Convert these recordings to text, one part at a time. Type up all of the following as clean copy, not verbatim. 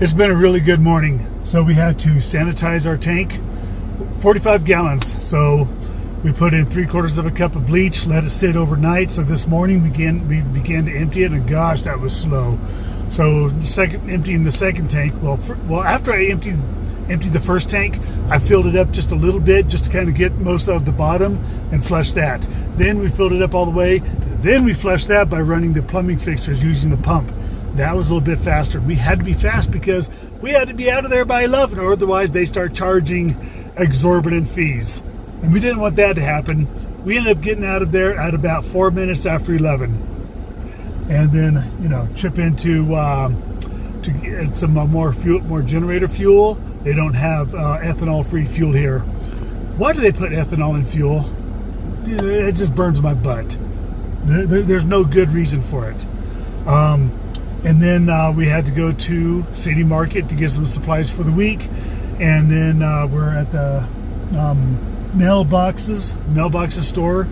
It's been a really good morning. So we had to sanitize our tank, 45 gallons. So we put in 3/4 of a cup of bleach, let it sit overnight. So this morning we began to empty it, and gosh, that was slow. So emptying the second tank. Well, after I emptied the first tank, I filled it up just a little bit, just to kind of get most of the bottom and flush that. Then we filled it up all the way. Then we flushed that by running the plumbing fixtures using the pump. That was a little bit faster. We had to be fast because we had to be out of there by 11, or otherwise they start charging exorbitant fees. And we didn't want that to happen. We ended up getting out of there at about 4 minutes after 11. And then, chip into to get some more generator fuel. They don't have ethanol-free fuel here. Why do they put ethanol in fuel? It just burns my butt. There's no good reason for it. And then we had to go to City Market to get some supplies for the week. And then we're at the mailboxes store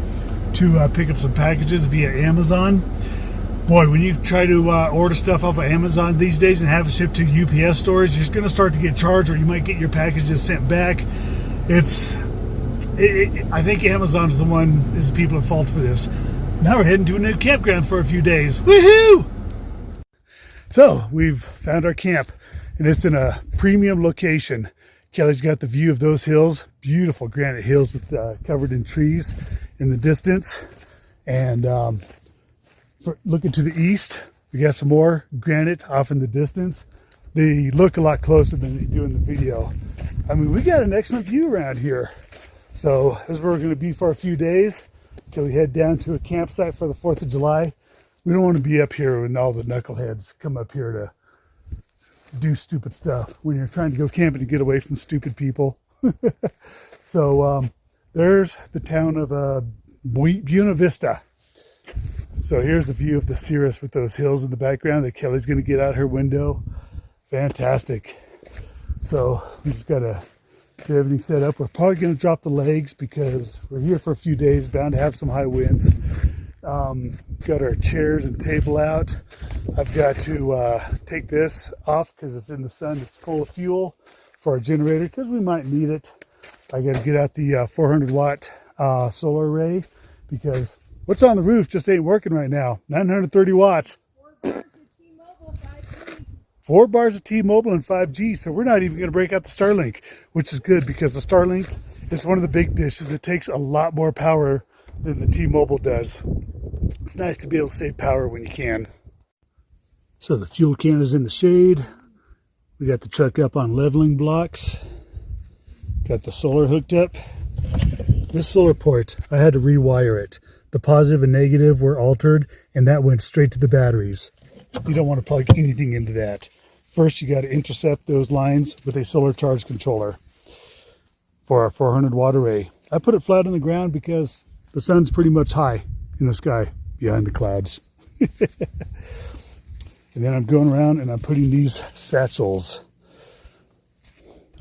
to pick up some packages via Amazon. Boy, when you try to order stuff off of Amazon these days and have it shipped to UPS stores, you're going to start to get charged, or you might get your packages sent back. I think Amazon is the people at fault for this. Now we're heading to a new campground for a few days. Woohoo! So we've found our camp, and it's in a premium location. Kelly's got the view of those hills, beautiful granite hills with covered in trees in the distance. And looking to the east, we got some more granite off in the distance. They look a lot closer than they do in the video. I mean, we got an excellent view around here. So this is where we're going to be for a few days until we head down to a campsite for the 4th of July. We don't want to be up here when all the knuckleheads come up here to do stupid stuff when you're trying to go camping to get away from stupid people. So there's the town of Buena Vista. So here's the view of the Cirrus with those hills in the background that Kelly's going to get out her window. Fantastic. So we just got to get everything set up. We're probably going to drop the legs because we're here for a few days, bound to have some high winds. Got our chairs and table out. I've got to take this off because it's in the sun. It's full of fuel for our generator because we might need it. I got to get out the 400 watt solar array because what's on the roof just ain't working right now. 930 watts. 4 bars of T-Mobile and 5G. So we're not even going to break out the Starlink, which is good because the Starlink is one of the big dishes. It takes a lot more power than the T-Mobile does. It's nice to be able to save power when you can. So the fuel can is in the shade. We got the truck up on leveling blocks. Got the solar hooked up. This solar port, I had to rewire it. The positive and negative were altered, and that went straight to the batteries. You don't want to plug anything into that. First, you got to intercept those lines with a solar charge controller for our 400 watt array. I put it flat on the ground because the sun's pretty much high in the sky behind the clouds. And then I'm going around and I'm putting these satchels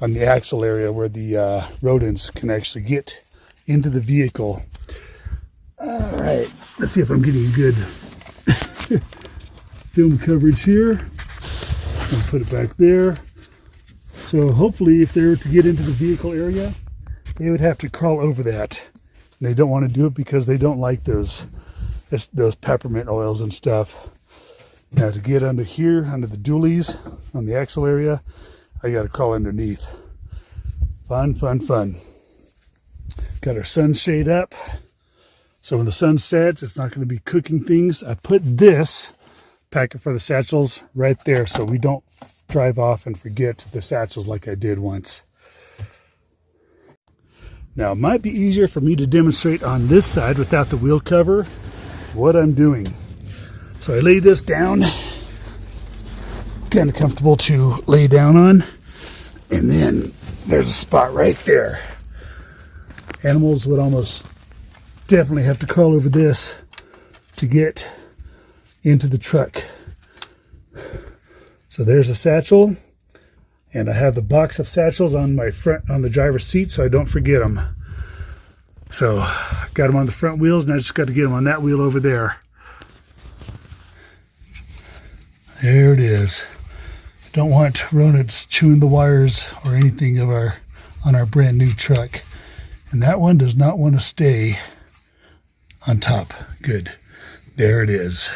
on the axle area where the rodents can actually get into the vehicle. All right, let's see if I'm getting good film coverage here. I'll put it back there. So hopefully if they were to get into the vehicle area, they would have to crawl over that. And they don't want to do it because they don't like those peppermint oils and stuff. Now to get under here, under the dualies on the axle area, I got to crawl underneath. Fun, fun, fun. Got our sunshade up. So when the sun sets, it's not going to be cooking things. I put this packet for the satchels right there so we don't drive off and forget the satchels like I did once. Now it might be easier for me to demonstrate on this side without the wheel cover what I'm doing. So I lay this down, kind of comfortable to lay down on, and then there's a spot right there. Animals would almost definitely have to crawl over this to get into the truck. So there's a satchel, and I have the box of satchels on my front, on the driver's seat, so I don't forget them. So I've got them on the front wheels, and I just got to get them on that wheel over there. There it is. Don't want rodents chewing the wires or anything on our brand new truck. And that one does not want to stay on top. Good. There it is.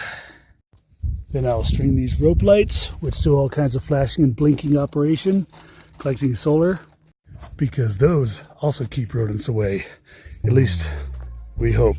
Then I'll string these rope lights, which do all kinds of flashing and blinking operation, collecting solar, because those also keep rodents away. At least we hope.